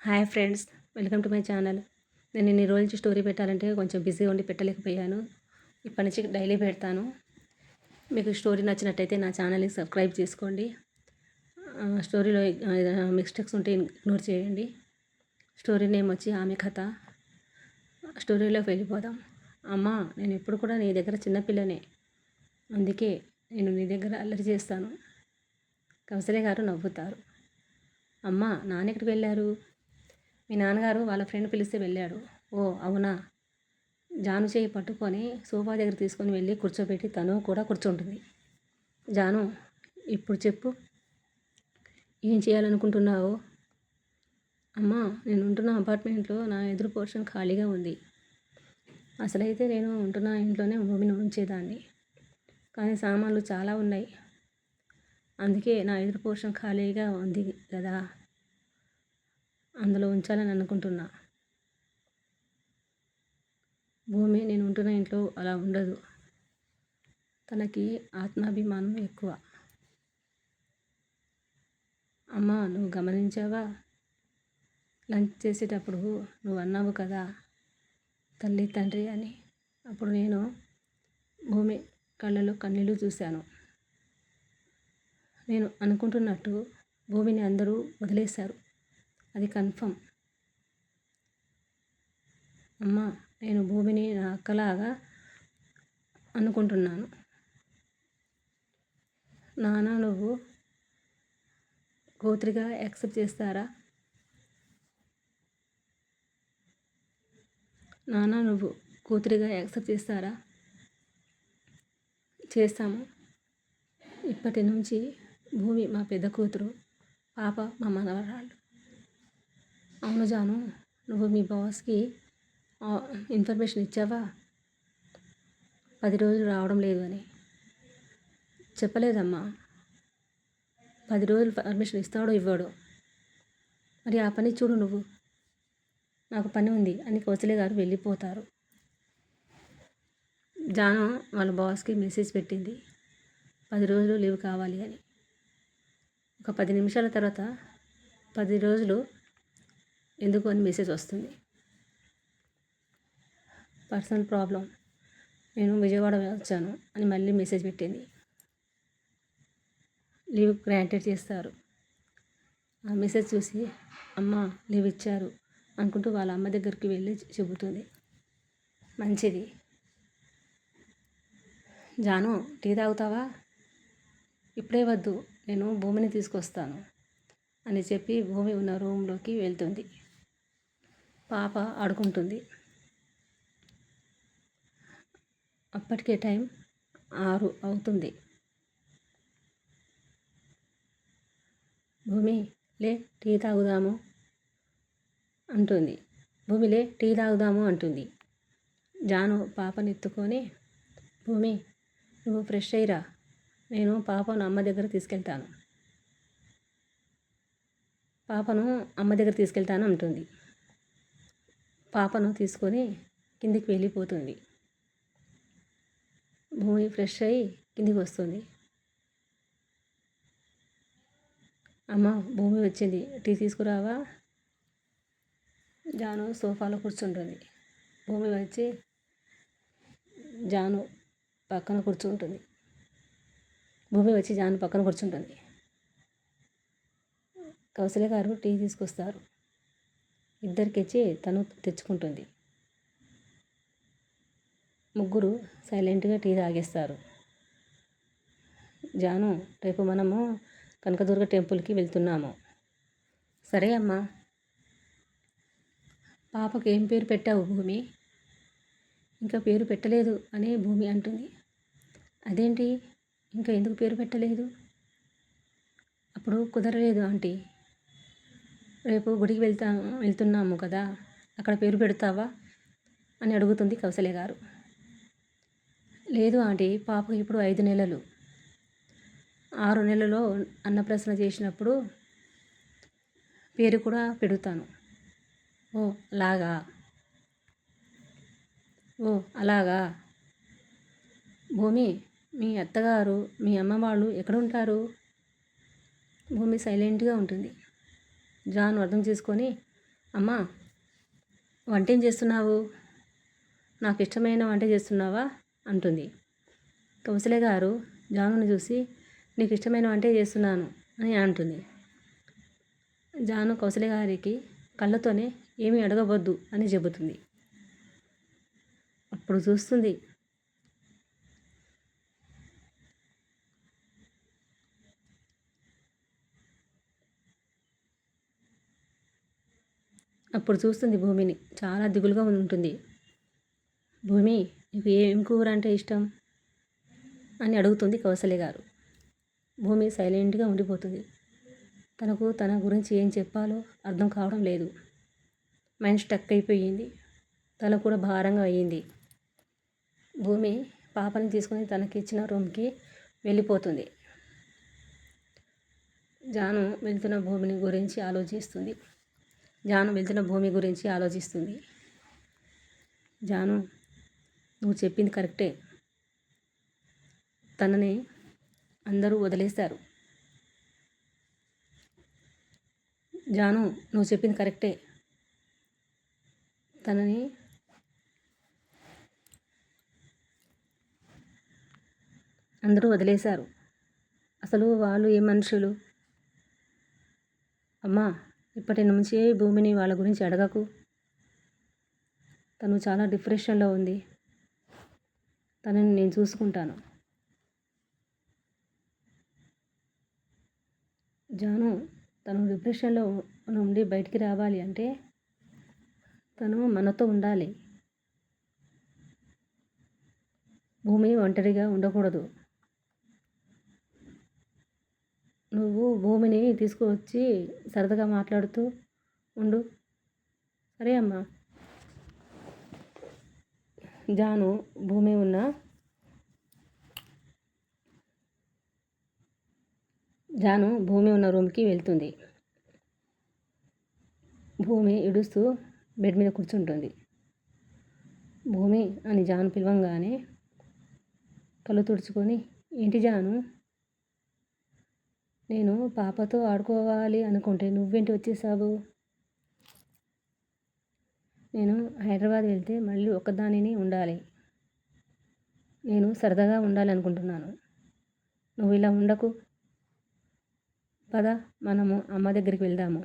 Hi friends, welcome to my channel. నేను ఇన్ని రోజుల నుంచి స్టోరీ పెట్టాలంటే కొంచెం బిజీగా ఉండి పెట్టలేకపోయాను. ఇప్పటి నుంచి డైలీ పెడతాను. మీకు స్టోరీ నచ్చినట్టయితే నా ఛానల్ని సబ్స్క్రైబ్ చేసుకోండి. స్టోరీలో ఏదైనా మిస్టేక్స్ ఉంటే ఇగ్నోర్ చేయండి. స్టోరీ నేమ్ వచ్చి ఆమె కథ. స్టోరీలోకి వెళ్ళిపోదాం. అమ్మ, నేను ఎప్పుడు కూడా నీ దగ్గర చిన్నపిల్లనే, అందుకే నేను నీ దగ్గర అల్లరి చేస్తాను. కౌసల్య గారు నవ్వుతారు. అమ్మ, నాన్న ఎక్కడికి వెళ్ళారు? మీ నాన్నగారు వాళ్ళ ఫ్రెండ్ పిలిస్తే వెళ్ళాడు. ఓ అవునా? జాను చేయి పట్టుకొని సోఫా దగ్గర తీసుకొని వెళ్ళి కూర్చోబెట్టి తను కూడా కూర్చుంటుంది. జాను, ఇప్పుడు చెప్పు, ఏం చేయాలనుకుంటున్నావు? అమ్మా, నేను ఉంటున్న అపార్ట్మెంట్లో నా ఎదురు పోర్షన్ ఖాళీగా ఉంది. అసలైతే నేను ఉంటున్న ఇంట్లోనే భూమిని ఉంచేదాన్ని, కానీ సామాన్లు చాలా ఉన్నాయి. అందుకే నా ఎదురు పోర్షన్ ఖాళీగా ఉంది కదా, అందులో ఉంచాలని అనుకుంటున్నా. భూమి నేను ఉంటున్న ఇంట్లో అలా ఉండదు. తనకి ఆత్మాభిమానం ఎక్కువ. అమ్మా, నువ్వు గమనించావా? లంచ్ చేసేటప్పుడు నువ్వు అన్నావు కదా తల్లి తండ్రి అని. అప్పుడు నేను భూమి కళ్ళలో కన్నీళ్ళు చూశాను. నేను అనుకుంటున్నట్టు భూమిని అందరూ వదిలేశారు, అది కన్ఫర్మ్. అమ్మా, నేను భూమిని నా అక్కలాగా అనుకుంటున్నాను. నాన్న, నువ్వు కూతురిగా యాక్సెప్ట్ చేస్తారా? నాన్న, నువ్వు కూతురిగా యాక్సెప్ట్ చేస్తారా? చేస్తాము. ఇప్పటి నుంచి భూమి మా పెద్ద కూతురు, పాప మా మనవరాళ్ళు. అవును జాను, నువ్వు మీ బాస్కి ఇన్ఫర్మేషన్ ఇచ్చావా 10 రోజులు రావడం లేదు అని? చెప్పలేదమ్మా. 10 రోజులు పర్మిషన్ ఇస్తాడో ఇవ్వడో, మరి ఆ పని చూడు నువ్వు. నాకు పని ఉంది అని కౌసల్య గారు వెళ్ళిపోతారు. జాను వాళ్ళ బాస్కి మెసేజ్ పెట్టింది 10 రోజులు లీవ్ కావాలి అని. ఒక 10 నిమిషాల తర్వాత 10 రోజులు ఎందుకు అని మెసేజ్ వస్తుంది. పర్సనల్ ప్రాబ్లం, నేను విజయవాడ వచ్చాను అని మళ్ళీ మెసేజ్ పెట్టింది. లీవ్ గ్రాంటెడ్ చేస్తారు. ఆ మెసేజ్ చూసి అమ్మ లీవ్ ఇచ్చారు అనుకుంటూ వాళ్ళ అమ్మ దగ్గరికి వెళ్ళి చెబుతుంది. మంచిది. జాను, టీ తాగుతావా? ఇప్పుడే వద్దు, నేను భూమిని తీసుకొస్తాను అని చెప్పి భూమి ఉన్న రూమ్లోకి వెళ్తుంది. పాప ఆడుకుంటుంది. అప్పటికే టైం 6 అవుతుంది. భూమి, లే టీ తాగుదాము అంటుంది. భూమిలే టీ తాగుదాము అంటుంది. జాను పాపని ఎత్తుకొని, భూమి నువ్వు ఫ్రెష్ అయ్యిరా, నేను పాపను అమ్మ దగ్గర తీసుకెళ్తాను. పాపను అమ్మ దగ్గర తీసుకెళ్తాను అంటుంది. పాపను తీసుకొని కిందికి వెళ్ళిపోతుంది. భూమి ఫ్రెష్ అయ్యి కిందికి వస్తుంది. అమ్మ, భూమి వచ్చింది, టీ తీసుకురావా? జాను సోఫాలో కూర్చుంటుంది. భూమి వచ్చి జాను పక్కన కూర్చుంటుంది. కౌసల్య గారు టీ తీసుకొస్తారు. ఇద్దరికిచ్చి తను తెచ్చుకుంటుంది. ముగ్గురు సైలెంట్గా టీ తాగేస్తారు. జాను, రేపు మనము కనకదుర్గ టెంపుల్కి వెళ్తున్నాము. సరే అమ్మా. పాపకు ఏం పేరు పెట్టావు భూమి? ఇంకా పేరు పెట్టలేదు అని భూమి అంటుంది. అదేంటి, ఇంకా ఎందుకు పేరు పెట్టలేదు? అప్పుడు కుదరలేదు ఆంటీ. రేపు గుడికి వెళ్తున్నాము కదా, అక్కడ పేరు పెడతావా అని అడుగుతుంది కౌసల్య గారు. లేదు ఆంటీ, పాపకు ఇప్పుడు 5 నెలలు. 6 నెలలో అన్నప్రాసన చేసినప్పుడు పేరు కూడా పెడతాను. ఓ అలాగా. భూమి, మీ అత్తగారు మీ అమ్మ వాళ్ళు ఎక్కడ ఉంటారు? భూమి సైలెంట్గా ఉంటుంది. జాను అర్థం చేసుకొని, అమ్మా, వంటేం చేస్తున్నావు? నాకు ఇష్టమైన వంట చేస్తున్నావా అంటుంది. కౌసల్య గారు జానుని చూసి నీకు ఇష్టమైన వంటే చేస్తున్నాను అని అంటుంది. జాను కౌసల్య గారికి కళ్ళతోనే ఏమీ అడగవద్దు అని చెబుతుంది. అప్పుడు చూస్తుంది భూమిని. చాలా దిగులుగా ఉంటుంది. భూమి, నీకు ఏం కూర అంటే ఇష్టం అని అడుగుతుంది కౌసల్య గారు. భూమి సైలెంట్గా ఉండిపోతుంది. తనకు తన గురించి ఏం చెప్పాలో అర్థం కావడం లేదు. మైండ్ స్టక్ అయిపోయింది. తల కూడా భారంగా అయ్యింది. భూమి పాపని తీసుకొని తనకిచ్చిన రూమ్కి వెళ్ళిపోతుంది. జాను వెళ్తున్న భూమి గురించి ఆలోచిస్తుంది. జాను, నువ్వు చెప్పింది కరెక్టే. తనని అందరూ వదిలేశారు. జాను, నువ్వు చెప్పింది కరెక్టే. తనని అందరూ వదిలేశారు. అసలు వాళ్ళు ఏ మనుషులు? అమ్మా, ఇప్పటి నుంచి భూమిని వాళ్ళ గురించి అడగకు. తను చాలా డిప్రెషన్లో ఉంది. తనని నేను చూసుకుంటాను. జాను, తను డిప్రెషన్లో నుండి బయటికి రావాలి అంటే తను మనతో ఉండాలి. భూమి ఒంటరిగా ఉండకూడదు. నువ్వు భూమిని తీసుకువచ్చి సరదాగా మాట్లాడుతూ ఉండు. సరే అమ్మా. జాను భూమి ఉన్న రూమ్కి వెళ్తుంది. భూమి ఏడుస్తూ బెడ్ మీద కూర్చుంటుంది. భూమి అని జాను పిలవంగానే కళ్ళు తుడుచుకొని, ఏంటి జాను, నేను పాపతో ఆడుకోవాలి అనుకుంటే నువ్వేంటి వచ్చేసావు? నేను హైదరాబాద్ వెళ్తే మళ్ళీ ఒక్కదానిని ఉండాలి. నేను సరదాగా ఉండాలి అనుకుంటున్నాను. నువ్వు ఇలా ఉండకు. పద, మనము అమ్మ దగ్గరికి వెళ్దాము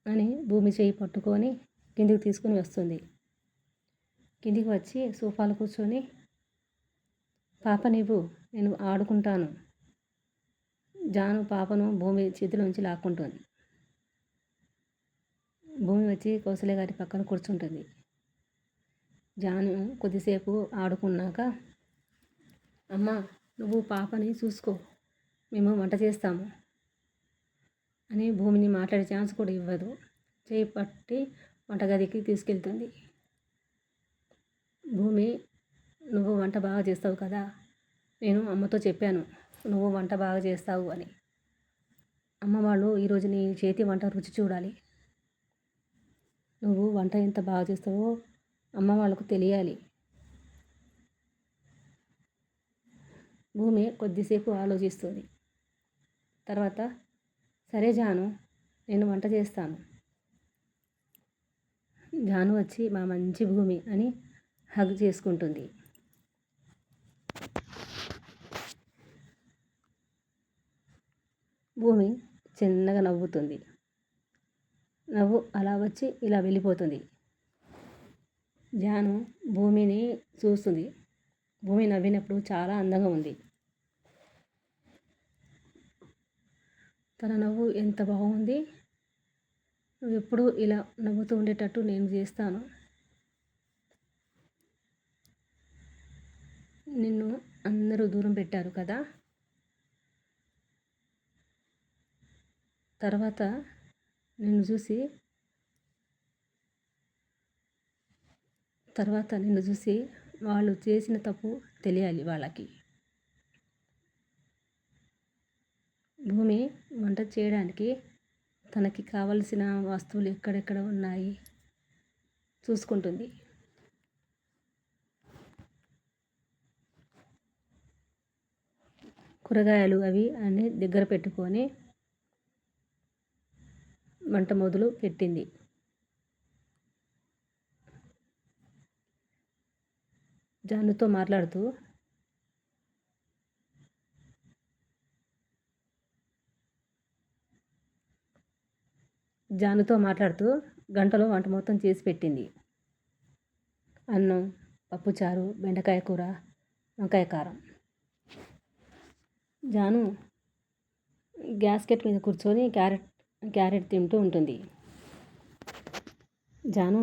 అని భూమి చేయి పట్టుకొని కిందికి తీసుకుని వస్తుంది. కిందికి వచ్చి సోఫాలో కూర్చొని, పాప నీవు, నేను ఆడుకుంటాను. జాను పాపను భూమి చేతిలోంచి లాక్కుంటుంది. భూమి వచ్చి కౌసల్య గారి పక్కన కూర్చుంటుంది. జాను కొద్దిసేపు ఆడుకున్నాక, అమ్మ, నువ్వు పాపని చూసుకో, మేము వంట చేస్తాము అని భూమిని మాట్లాడే ఛాన్స్ కూడా ఇవ్వదు. చేయి పట్టి వంటగదికి తీసుకెళ్తుంది. భూమి, నువ్వు వంట బాగా చేస్తావు కదా, నేను అమ్మతో చెప్పాను నువ్వు వంట బాగా చేస్తావు అని. అమ్మ వాళ్ళు ఈరోజు నీ చేతి వంట రుచి చూడాలి. నువ్వు వంట ఎంత బాగా చేస్తావో అమ్మ వాళ్ళకు తెలియాలి. భూమి కొద్దిసేపు ఆలోచిస్తుంది. తర్వాత, సరే జాను, నేను వంట చేస్తాను. జాను వచ్చి మా మంచి భూమి అని హగ్ చేసుకుంటుంది. భూమి చిన్నగా నవ్వుతుంది. నవ్వు అలా వచ్చి ఇలా వెళ్ళిపోతుంది. జాను భూమిని చూస్తుంది. భూమి నవ్వినప్పుడు చాలా అందంగా ఉంది. తన నవ్వు ఎంత బాగుంది. నువ్వు ఎప్పుడు ఇలా నవ్వుతూ ఉండేటట్టు నేను చేస్తాను. నిన్ను అందరూ దూరం పెట్టారు కదా, తర్వాత నిన్ను చూసి వాళ్ళు చేసిన తప్పు తెలియాలి వాళ్ళకి. భూమి వంట చేయడానికి తనకి కావలసిన వస్తువులు ఎక్కడెక్కడ ఉన్నాయి చూసుకుంటుంది. కూరగాయలు అవి అన్నీ దగ్గర పెట్టుకొని వంట మొదలు పెట్టింది. జానుతో మాట్లాడుతూ గంటలో వంట మొత్తం చేసి పెట్టింది. అన్నం, పప్పుచారు, బెండకాయ కూర, వంకాయ కారం. జాను గ్యాస్కెట్ మీద కూర్చొని క్యారెట్ తింటూ ఉంటుంది. జాను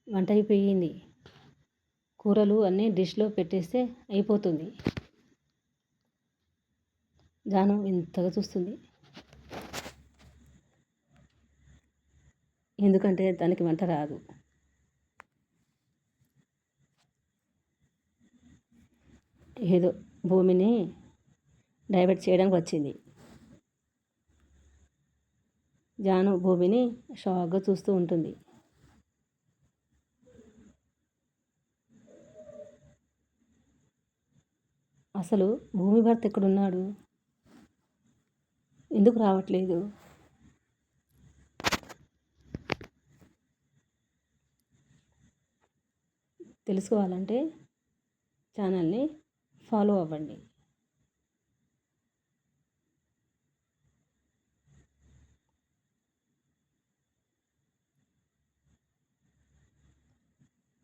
వంట అయిపోయింది, కూరలు అన్నీ డిష్లో పెట్టేస్తే అయిపోతుంది. జాను ఇంతగా చూస్తుంది, ఎందుకంటే తనకి వంట రాదు. ఏదో భూమిని డైవర్ట్ చేయడానికి వచ్చింది. జాను భూమిని షాక్గా చూస్తూ ఉంటుంది. అసలు భూమి భర్త ఎక్కడున్నాడు? ఎందుకు రావట్లేదు? తెలుసుకోవాలంటే ఛానల్ని ఫాలో అవ్వండి.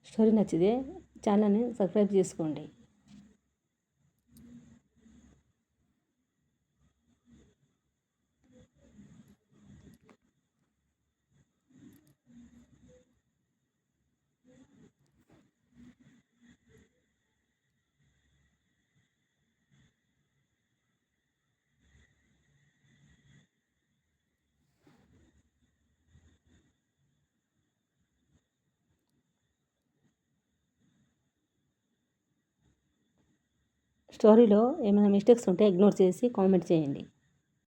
స్టోరీ నచ్చితే ఛానల్ని సబ్స్క్రైబ్ చేసుకోండి. స్టోరీలో ఏమైనా మిస్టేక్స్ ఉంటే ఇగ్నోర్ చేసి కామెంట్ చేయండి.